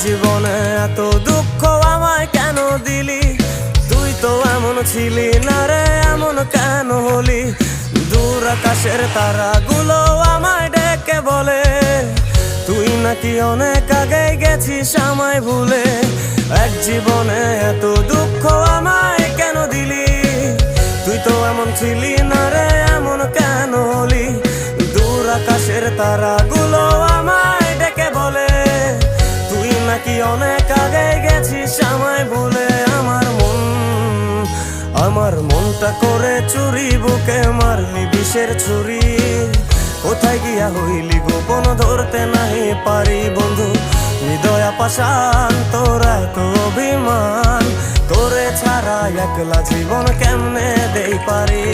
জীবনে এত দুঃখ আমায় কেন দিলি? তুই তো এমন ছিলি না রে, এমন কেন হলি? দূর আকাশের তারাগুলো আমায় ডেকে বলে তুই নাকি অনেক আগে গেছিস আমায় ভুলে। এক জীবনে এত দুঃখ আমায় কেন দিলি? তুই তো এমন ছিলি না রে, এমন কেন হলি? দূর আকাশের তারাগুলো আমায় ডেকে বলে তুই নাকি অনেক আগে গেছিস আমায় ভুলে। আমার মনটা করে চুরি, বুকে মারলি বিষের ছুরি। কোথায় গিয়া হইলি গোপন ধরতে নাহি পারি বন্ধু। হৃদয় পাষাণ তোর এত অভিমান, তোরে ছাড়া একলা জীবন কেমনে দেই পারি?